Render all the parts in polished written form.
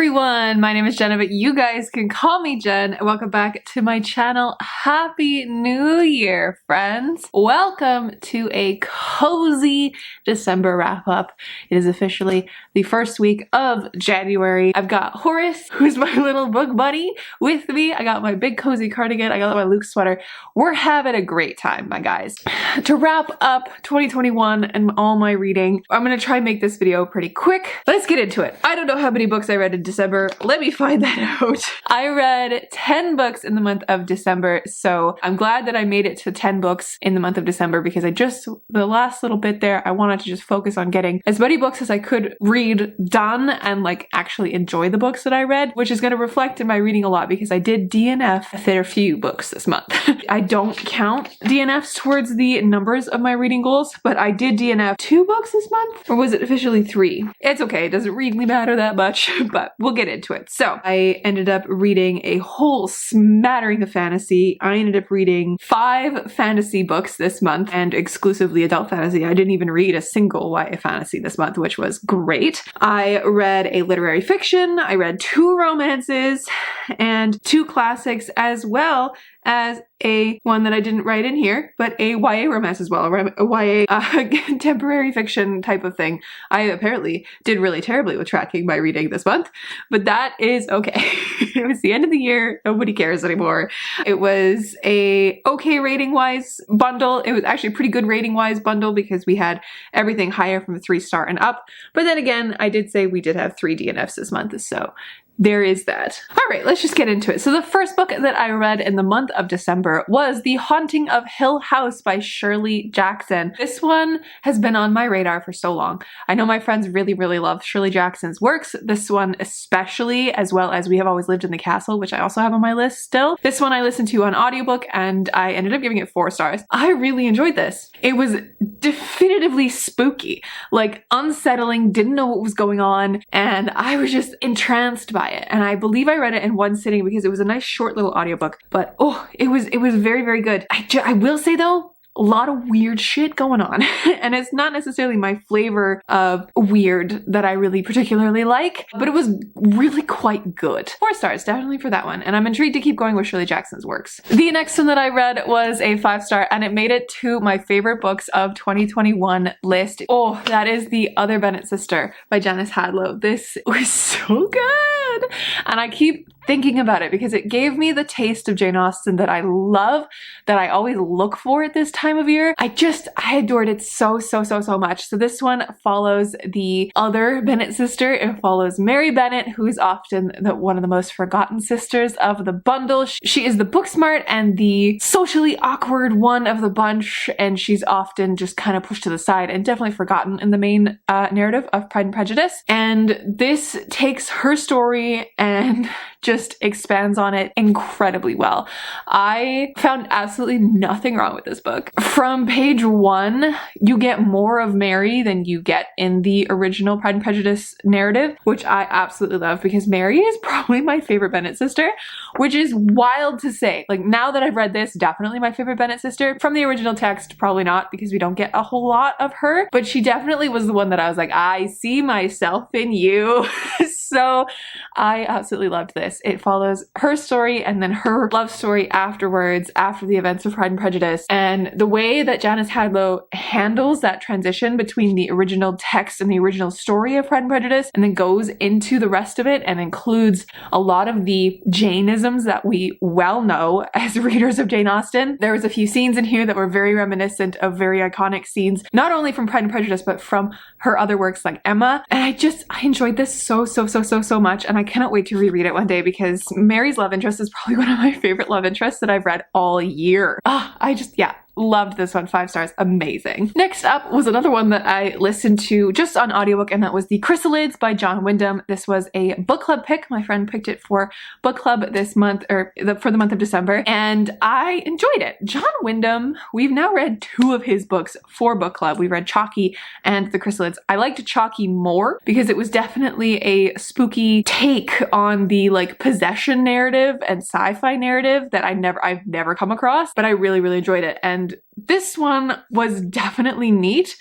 everyone, my name is Jenna, but you guys can call me Jen. Welcome back to my channel. Happy New Year, friends. Welcome to a cozy December wrap up. It is officially the first week of January. I've got Horace, who's my little book buddy, with me. I got my big cozy cardigan. I got my Luke sweater. We're having a great time, my guys. To wrap up 2021 and all my reading, I'm gonna try and make this video pretty quick. Let's get into it. I don't know how many books I read in December. Let me find that out. I read 10 books in the month of December, so I'm glad that I made it to 10 books in the month of December because the last little bit there, I wanted to just focus on getting as many books as I could read done and like actually enjoy the books that I read, which is going to reflect in my reading a lot because I did DNF a fair few books this month. I don't count DNFs towards the numbers of my reading goals, but I did DNF 2 books this month, or was it officially 3? It's okay, it doesn't really matter that much, but we'll get into it. So I ended up reading a whole smattering of fantasy. I ended up reading 5 fantasy books this month and exclusively adult fantasy. I didn't even read a single YA fantasy this month, which was great. I read a literary fiction, I read 2 romances and 2 classics, as well as a one that I didn't write in here, but a YA romance as well, a YA contemporary fiction type of thing. I apparently did really terribly with tracking my reading this month, but that is okay. It was the end of the year. Nobody cares anymore. It was a okay rating-wise bundle. It was actually a pretty good rating-wise bundle because we had everything higher from a 3-star and up. But then again, I did say we did have 3 DNFs this month, so there is that. All right, let's just get into it. So the first book that I read in the month of December was The Haunting of Hill House by Shirley Jackson. This one has been on my radar for so long. I know my friends really, really love Shirley Jackson's works. This one especially, as well as We Have Always Lived in the Castle, which I also have on my list still. This one I listened to on audiobook and I ended up giving it 4 stars. I really enjoyed this. It was definitively spooky, like unsettling, didn't know what was going on, and I was just entranced by it. And I believe I read it in one sitting because it was a nice short little audiobook, but oh, it was very, very good. I will say though, a lot of weird shit going on. And it's not necessarily my flavor of weird that I really particularly like, but it was really quite good. 4 stars, definitely for that one. And I'm intrigued to keep going with Shirley Jackson's works. The next one that I read was a 5-star and it made it to my favorite books of 2021 list. Oh, that is The Other Bennett Sister by Janice Hadlow. This was so good. And I keep thinking about it because it gave me the taste of Jane Austen that I love, that I always look for at this time of year. I adored it so much. So this one follows the other Bennett sister. It follows Mary Bennett, who is often one of the most forgotten sisters of the bundle. She is the book smart and the socially awkward one of the bunch, and she's often just kind of pushed to the side and definitely forgotten in the main narrative of Pride and Prejudice. And this takes her story and just expands on it incredibly well. I found absolutely nothing wrong with this book. From page 1, you get more of Mary than you get in the original Pride and Prejudice narrative, which I absolutely love because Mary is probably my favorite Bennett sister, which is wild to say. Like, now that I've read this, definitely my favorite Bennett sister. From the original text, probably not because we don't get a whole lot of her, but she definitely was the one that I was like, I see myself in you. So I absolutely loved this. It follows her story and then her love story afterwards, after the events of Pride and Prejudice. And the way that Janice Hadlow handles that transition between the original text and the original story of Pride and Prejudice, and then goes into the rest of it and includes a lot of the Janeisms that we well know as readers of Jane Austen. There was a few scenes in here that were very reminiscent of very iconic scenes, not only from Pride and Prejudice, but from her other works like Emma. And I enjoyed this so much, and I cannot wait to reread it one day because Mary's love interest is probably one of my favorite love interests that I've read all year. Yeah, loved this one. 5 stars. Amazing. Next up was another one that I listened to just on audiobook, and that was The Chrysalids by John Wyndham. This was a book club pick. My friend picked it for book club this month, or for the month of December, and I enjoyed it. John Wyndham, we've now read 2 of his books for book club. We read Chalky and The Chrysalids. I liked Chalky more because it was definitely a spooky take on the like possession narrative and sci-fi narrative that I've never come across, but I really enjoyed it. And this one was definitely neat.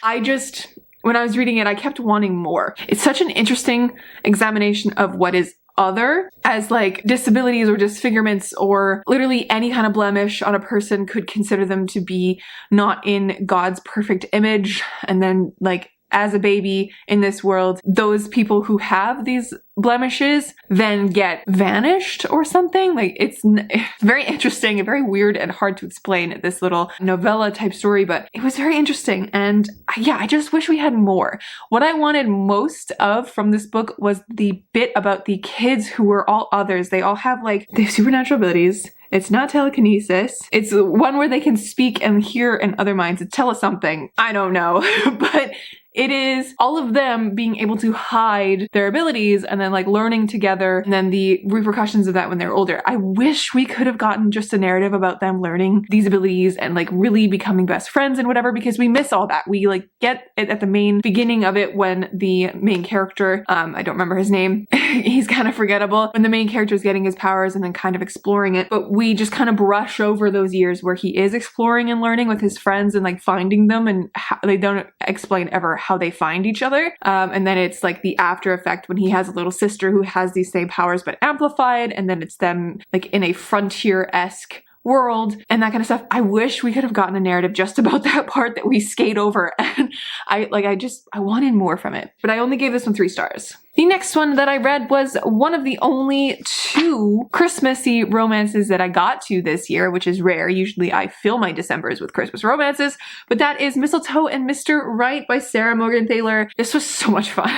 When I was reading it, I kept wanting more. It's such an interesting examination of what is other as like disabilities or disfigurements or literally any kind of blemish on a person could consider them to be not in God's perfect image. And then like as a baby in this world, those people who have these blemishes then get vanished or something. Like it's very interesting and very weird and hard to explain, this little novella type story, but it was very interesting. And yeah, I just wish we had more. What I wanted most of from this book was the bit about the kids who were all others. They all have like, they have supernatural abilities. It's not telekinesis. It's one where they can speak and hear in other minds. It's something. I don't know, but it is all of them being able to hide their abilities and then like learning together and then the repercussions of that when they're older. I wish we could have gotten just a narrative about them learning these abilities and like really becoming best friends and whatever, because we miss all that. We like get it at the main beginning of it when the main character, I don't remember his name, he's kind of forgettable, when the main character is getting his powers and then kind of exploring it, but we just kind of brush over those years where he is exploring and learning with his friends and like finding them, and they don't explain ever how they find each other. And then it's like the after effect when he has a little sister who has these same powers but amplified, and then it's them like in a frontier-esque world and that kind of stuff. I wish we could have gotten a narrative just about that part that we skate over, and I wanted more from it, but I only gave this one 3 stars. The next one that I read was one of the only 2 Christmassy romances that I got to this year, which is rare. Usually I fill my Decembers with Christmas romances, but that is Mistletoe and Mr Wright by Sarah Morgan Thaler. This was so much fun.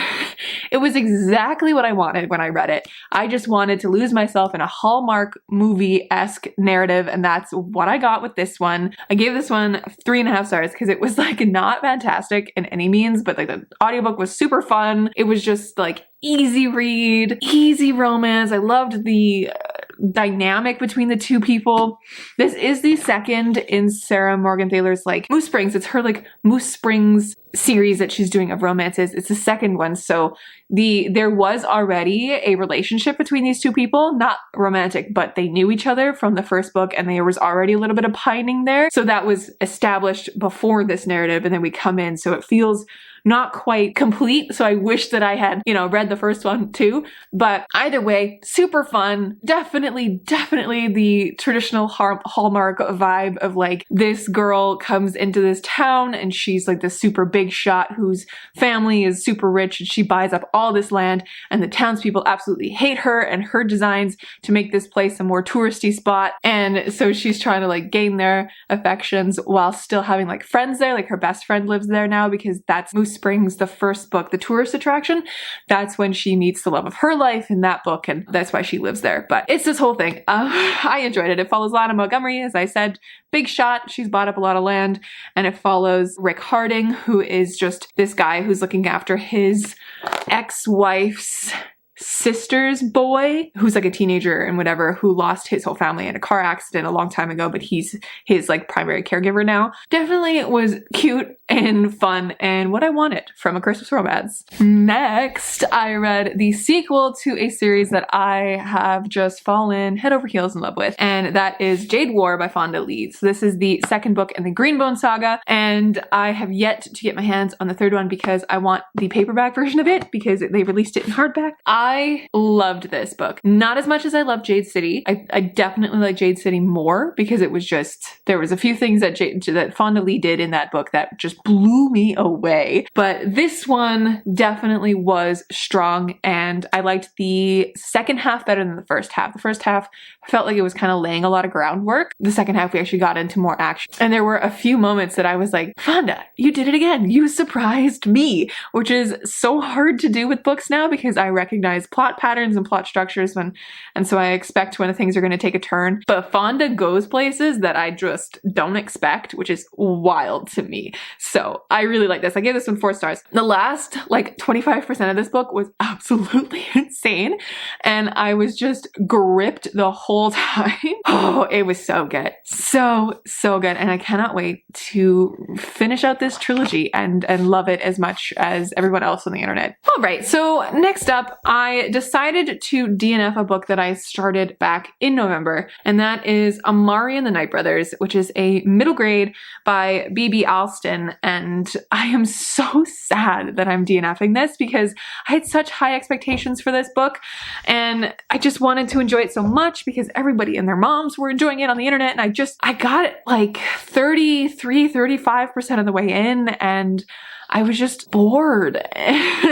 It was exactly what I wanted when I read it. I just wanted to lose myself in a Hallmark movie-esque narrative, and that's what I got with this one. I gave this one 3.5 stars because it was like not fantastic in any means, but like the audiobook was super fun. It was just like easy read, easy romance. I loved the dynamic between the 2 people. This is the second in Sarah Morgan Thaler's like Moose Springs. It's her like Moose Springs series that she's doing of romances. It's the second one. So there was already a relationship between these 2 people, not romantic, but they knew each other from the first book and there was already a little bit of pining there. So that was established before this narrative, and then we come in. So it feels not quite complete. So I wish that I had, read the first one too. But either way, super fun. Definitely the traditional Hallmark vibe of like this girl comes into this town and she's like this super big shot whose family is super rich, and she buys up all this land, and the townspeople absolutely hate her and her designs to make this place a more touristy spot. And so she's trying to like gain their affections while still having like friends there. Like her best friend lives there now because that's Moose Springs, the first book, the tourist attraction. That's when she meets the love of her life in that book, and that's why she lives there. But it's this whole thing. I enjoyed it. It follows Lana Montgomery, as I said, big shot. She's bought up a lot of land, and it follows Rick Harding, who is just this guy who's looking after his ex-wife's sister's boy, who's like a teenager and whatever, who lost his whole family in a car accident a long time ago, but he's his like primary caregiver now. Definitely was cute and fun and what I wanted from a Christmas romance. Next, I read the sequel to a series that I have just fallen head over heels in love with, and that is Jade War by Fonda Lee. So this is the second book in the Greenbone saga, and I have yet to get my hands on the third one because I want the paperback version of it because they released it in hardback. I loved this book. Not as much as I loved Jade City. I definitely like Jade City more because it was just, there was a few things that Fonda Lee did in that book that just blew me away. But this one definitely was strong, and I liked the second half better than the first half. The first half felt like it was kind of laying a lot of groundwork. The second half we actually got into more action. And there were a few moments that I was like, Fonda, you did it again. You surprised me, which is so hard to do with books now because I recognize plot patterns and plot structures and so I expect when things are going to take a turn. But Fonda goes places that I just don't expect, which is wild to me. So I really like this. I gave this one 4 stars. The last like 25% of this book was absolutely insane, and I was just gripped the whole time. Oh, it was so good. So good. And I cannot wait to finish out this trilogy and love it as much as everyone else on the internet. All right. So next up, I decided to DNF a book that I started back in November, and that is Amari and the Night Brothers, which is a middle grade by B.B. Alston. again, and I am so sad that I'm DNFing this because I had such high expectations for this book, and I just wanted to enjoy it so much because everybody and their moms were enjoying it on the internet, and I got it like 35% of the way in, and I was just bored.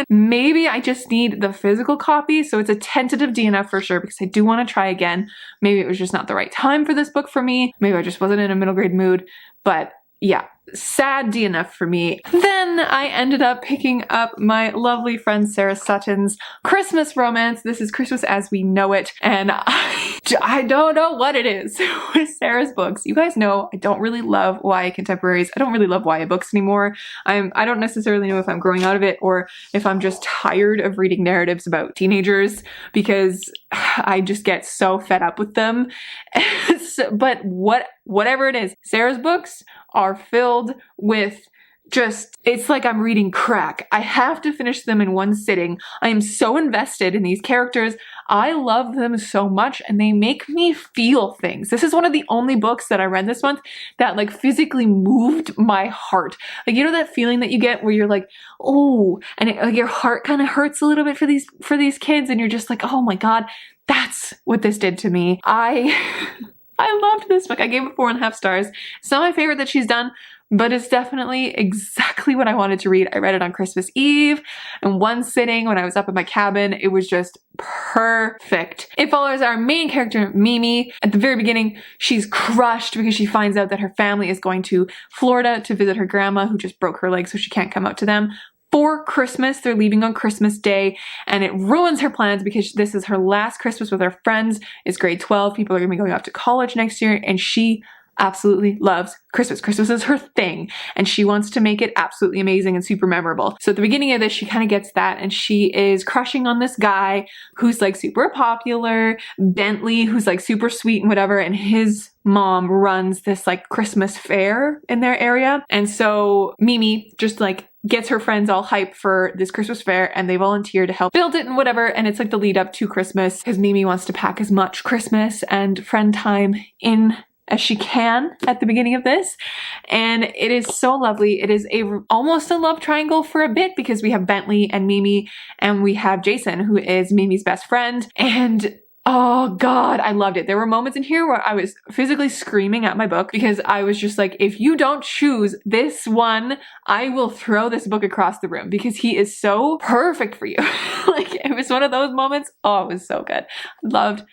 Maybe I just need the physical copy, so it's a tentative DNF for sure because I do want to try again. Maybe it was just not the right time for this book for me. Maybe I just wasn't in a middle grade mood, but yeah, sad DNF for me. Then I ended up picking up my lovely friend Sarah Sutton's Christmas romance. This is Christmas as We Know It, and I don't know what it is with Sarah's books. You guys know I don't really love YA contemporaries. I don't really love YA books anymore. I don't necessarily know if I'm growing out of it or if I'm just tired of reading narratives about teenagers because I just get so fed up with them. But whatever it is, Sarah's books are filled with just, it's like I'm reading crack. I have to finish them in one sitting. I am so invested in these characters. I love them so much and they make me feel things. This is one of the only books that I read this month that like physically moved my heart. Like, you know that feeling that you get where you're like, oh, and like your heart kind of hurts a little bit for these kids and you're just like, oh my God, that's what this did to me. I loved this book. I gave it 4.5 stars. It's not my favorite that she's done, but it's definitely exactly what I wanted to read. I read it on Christmas Eve in one sitting when I was up in my cabin. It was just perfect. It follows our main character, Mimi. At the very beginning, she's crushed because she finds out that her family is going to Florida to visit her grandma who just broke her leg, so she can't come out to them. For Christmas, they're leaving on Christmas Day, and it ruins her plans because this is her last Christmas with her friends. It's grade 12. People are going to be going off to college next year, and she absolutely loves Christmas. Christmas is her thing, and she wants to make it absolutely amazing and super memorable. So at the beginning of this, she kind of gets that, and she is crushing on this guy who's like super popular, Bentley, who's like super sweet and whatever, and his mom runs this like Christmas fair in their area. And so Mimi just like gets her friends all hyped for this Christmas fair, and they volunteer to help build it and whatever. And it's like the lead up to Christmas because Mimi wants to pack as much Christmas and friend time in as she can at the beginning of this. And it is so lovely. It is almost a love triangle for a bit because we have Bentley and Mimi, and we have Jason, who is Mimi's best friend. And oh God, I loved it. There were moments in here where I was physically screaming at my book because I was just like, if you don't choose this one, I will throw this book across the room because he is so perfect for you. Like, it was one of those moments. Oh, it was so good. Loved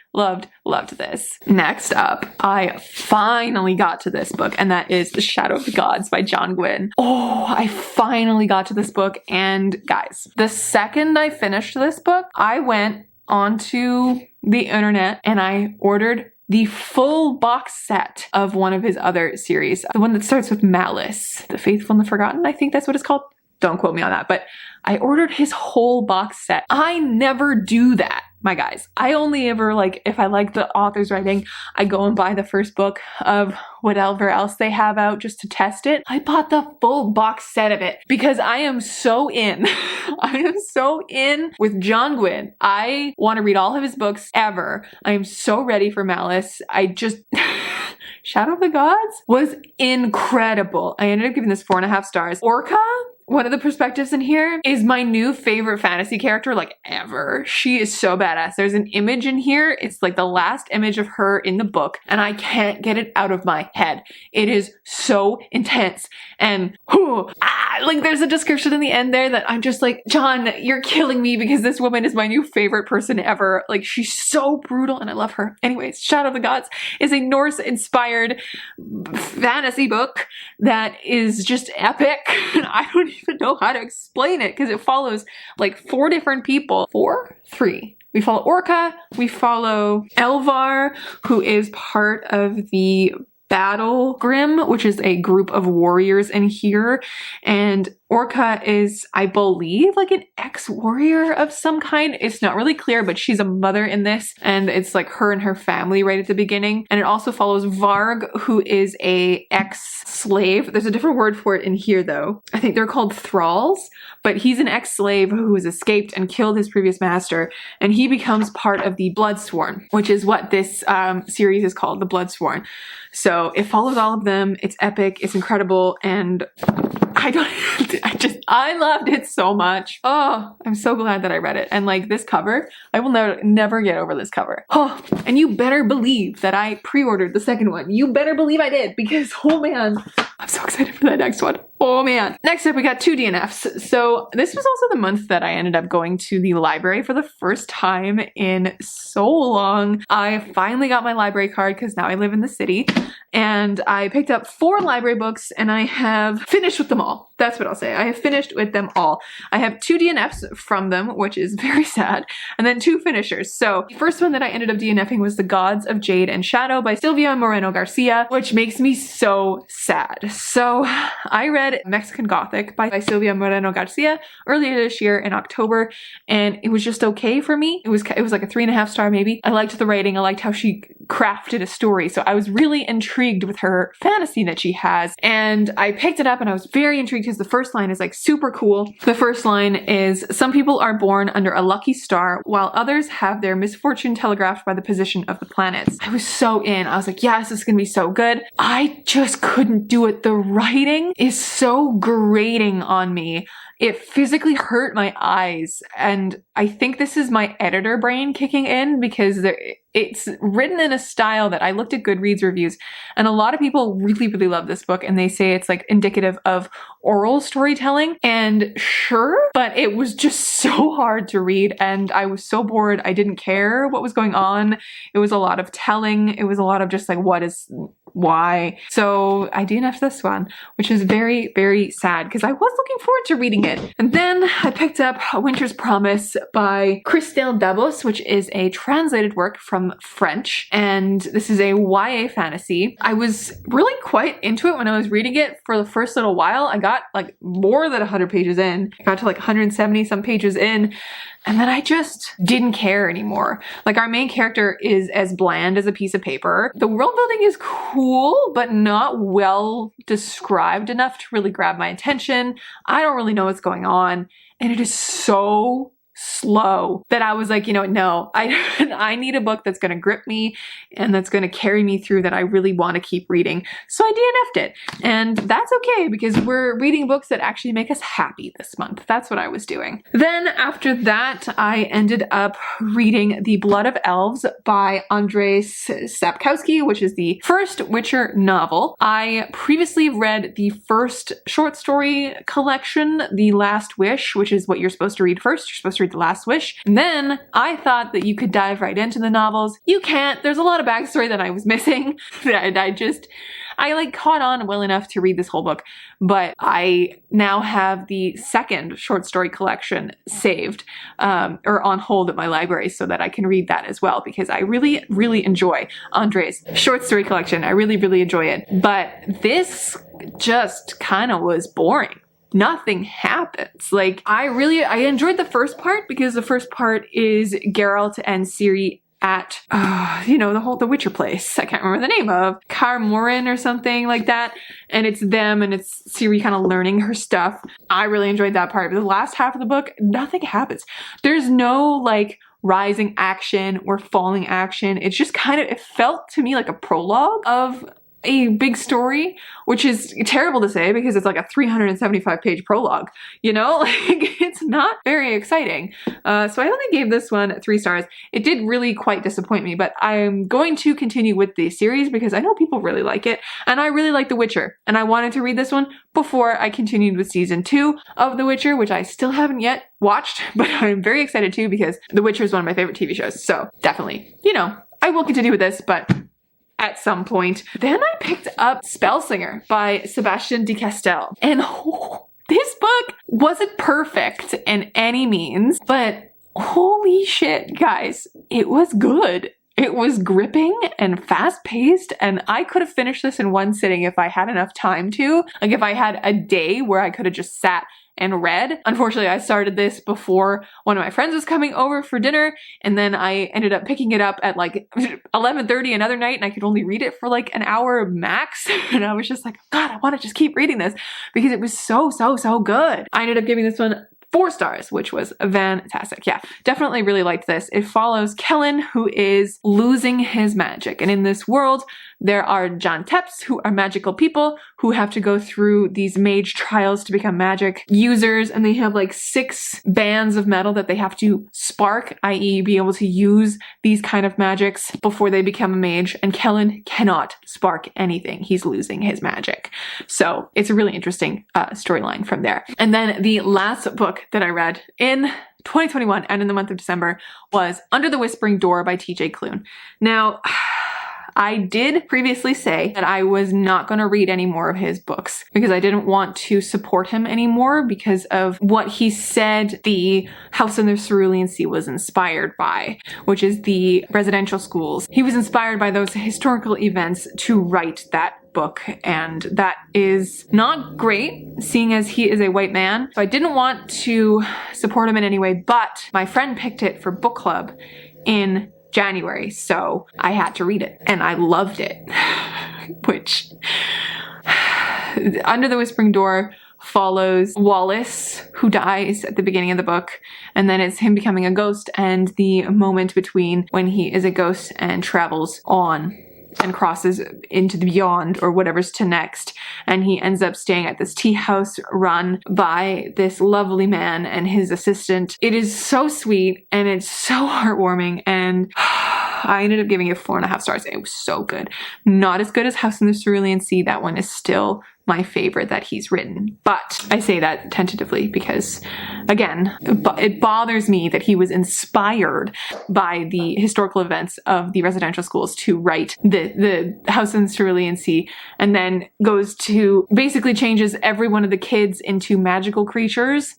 this. Next up, I finally got to this book, and that is The Shadow of the Gods by John Gwynne. Oh, I finally got to this book, and guys, the second I finished this book, I went onto the internet and I ordered the full box set of one of his other series. The one that starts with Malice, The Faithful and the Forgotten, I think that's what it's called. Don't quote me on that, but I ordered his whole box set. I never do that, my guys. I only ever, like, if I like the author's writing, I go and buy the first book of whatever else they have out just to test it. I bought the full box set of it because I am so in. I am so in with John Gwynne. I want to read all of his books ever. I am so ready for Malice. I just... Shadow of the Gods was incredible. I ended up giving this 4.5 stars. Orca, one of the perspectives in here, is my new favorite fantasy character like ever. She is so badass. There's an image in here. It's like the last image of her in the book, and I can't get it out of my head. It is so intense. And like there's a description in the end there that I'm just like, John, you're killing me because this woman is my new favorite person ever. Like, she's so brutal and I love her. Anyways, Shadow of the Gods is a Norse-inspired fantasy book that is just epic. I don't even know how to explain it because it follows like 4 different people. 3. We follow Orca, we follow Elvar, who is part of the Battle Grim, which is a group of warriors in here, and Orca is, I believe, like an ex-warrior of some kind. It's not really clear, but she's a mother in this, and it's like her and her family right at the beginning. And it also follows Varg, who is a ex-slave. There's a different word for it in here, though. I think they're called thralls, but he's an ex-slave who has escaped and killed his previous master, and he becomes part of the Bloodsworn, which is what this series is called, the Bloodsworn. So it follows all of them. It's epic. It's incredible. And I loved it so much. Oh, I'm so glad that I read it. And like this cover, I will never get over this cover. Oh, and you better believe that I pre-ordered the second one. You better believe I did, because oh man, I'm so excited for that next one. Oh man. Next up, we got 2 DNFs. So this was also the month that I ended up going to the library for the first time in so long. I finally got my library card because now I live in the city, and I picked up 4 library books and I have finished with them all. That's what I'll say. I have finished with them all. I have 2 DNFs from them, which is very sad, and then 2 finishers. So the first one that I ended up DNFing was The Gods of Jade and Shadow by Silvia Moreno Garcia, which makes me so sad. So I read Mexican Gothic by Silvia Moreno Garcia earlier this year in October, and it was just okay for me. It was like a 3.5 star maybe. I liked the writing. I liked how she crafted a story. So I was really intrigued with her fantasy that she has, and I picked it up and I was very intrigued because the first line is like super cool. The first line is, "Some people are born under a lucky star while others have their misfortune telegraphed by the position of the planets." I was so in. I was like, yes, this is gonna be so good. I just couldn't do it. The writing is so grating on me. It physically hurt my eyes, and I think this is my editor brain kicking in, because it's written in a style that I looked at Goodreads reviews, and a lot of people really, really love this book, and they say it's like indicative of oral storytelling, and sure, but it was just so hard to read, and I was so bored. I didn't care what was going on. It was a lot of telling. It was a lot of just like, why? So I DNF'd this one, which is very, very sad because I was looking forward to reading it. And then I picked up A Winter's Promise by Chrysalids, which is a translated work from French. And this is a YA fantasy. I was really quite into it when I was reading it for the first little while. I got like more than 100 pages in. I got to like 170 some pages in. And then I just didn't care anymore. Like, our main character is as bland as a piece of paper. The world building is cool, but not well described enough to really grab my attention. I don't really know what's going on. And it is so slow that I was like, you know what, no, I need a book that's going to grip me and that's going to carry me through, that I really want to keep reading. So I DNF'd it, and that's okay because we're reading books that actually make us happy this month. That's what I was doing. Then after that, I ended up reading The Blood of Elves by Andrzej Sapkowski, which is the first Witcher novel. I previously read the first short story collection, The Last Wish, which is what you're supposed to read first. You're supposed to read The Last Wish. And then I thought that you could dive right into the novels. You can't. There's a lot of backstory that I was missing that I like caught on well enough to read this whole book, but I now have the second short story collection saved or on hold at my library so that I can read that as well, because I really, really enjoy Andrzej's short story collection. I really, really enjoy it. But this just kind of was boring. Nothing happens. Like, I enjoyed the first part because the first part is Geralt and Ciri at, the Witcher place. I can't remember the name of. Kaer Morhen or something like that. And it's them and it's Ciri kind of learning her stuff. I really enjoyed that part. But the last half of the book, nothing happens. There's no like rising action or falling action. It's just it felt to me like a prologue of a big story, which is terrible to say because it's like a 375 page prologue, like it's not very exciting. So I only gave this one 3 stars. It did really quite disappoint me, but I'm going to continue with the series because I know people really like it and I really like The Witcher, and I wanted to read this one before I continued with season 2 of The Witcher, which I still haven't yet watched, but I'm very excited too because The Witcher is one of my favorite TV shows. So definitely, I will continue with this, but at some point. Then I picked up Spellsinger by Sebastian de Castell. And this book wasn't perfect in any means, but holy shit, guys, it was good. It was gripping and fast-paced, and I could have finished this in one sitting if I had enough time to. Like, if I had a day where I could have just sat and read. Unfortunately, I started this before one of my friends was coming over for dinner, and then I ended up picking it up at like 11:30 another night, and I could only read it for like an hour max. And I was just like, God, I want to just keep reading this because it was so, so, so good. I ended up giving this one 4 stars, which was fantastic. Yeah, definitely really liked this. It follows Kellen, who is losing his magic. And in this world, there are John Tepps, who are magical people who have to go through these mage trials to become magic users, and they have like 6 bands of metal that they have to spark, i.e. be able to use these kind of magics before they become a mage, and Kellen cannot spark anything. He's losing his magic. So it's a really interesting storyline from there. And then the last book that I read in 2021 and in the month of December was Under the Whispering Door by TJ Klune. Now, I did previously say that I was not going to read any more of his books because I didn't want to support him anymore because of what he said the House in the Cerulean Sea was inspired by, which is the residential schools. He was inspired by those historical events to write that book, and that is not great seeing as he is a white man. So I didn't want to support him in any way, but my friend picked it for book club in January, so I had to read it, and I loved it. Which, Under the Whispering Door follows Wallace, who dies at the beginning of the book, and then it's him becoming a ghost and the moment between when he is a ghost and travels on and crosses into the beyond or whatever's to next, and he ends up staying at this tea house run by this lovely man and his assistant. It is so sweet and it's so heartwarming, and I ended up giving it 4.5 stars. It was so good. Not as good as House in the Cerulean Sea. That one is still my favorite that he's written. But I say that tentatively because, again, it bothers me that he was inspired by the historical events of the residential schools to write the House in the Cerulean Sea, and then goes to basically changes every one of the kids into magical creatures.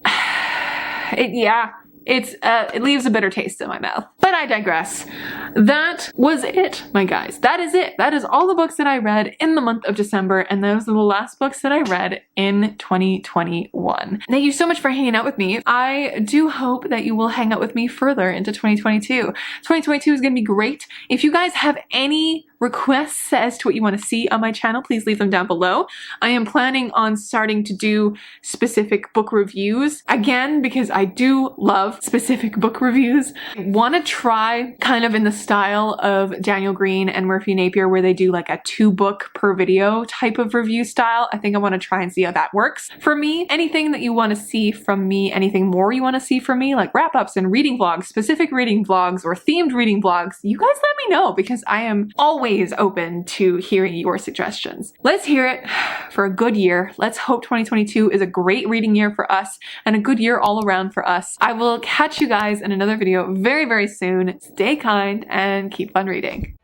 It leaves a bitter taste in my mouth. But I digress. That was it, my guys. That is it. That is all the books that I read in the month of December, and those are the last books that I read in 2021. Thank you so much for hanging out with me. I do hope that you will hang out with me further into 2022. 2022 is going to be great. If you guys have any requests as to what you want to see on my channel, please leave them down below. I am planning on starting to do specific book reviews again because I do love specific book reviews. I want to try kind of in the style of Daniel Green and Murphy Napier, where they do like a 2-book per video type of review style. I think I want to try and see how that works for me. Anything that you want to see from me, anything more you want to see from me, like wrap-ups and reading vlogs, specific reading vlogs or themed reading vlogs, you guys let me know because I am always open to hearing your suggestions. Let's hear it for a good year. Let's hope 2022 is a great reading year for us and a good year all around for us. I will catch you guys in another video very, very soon. Stay kind and keep on reading.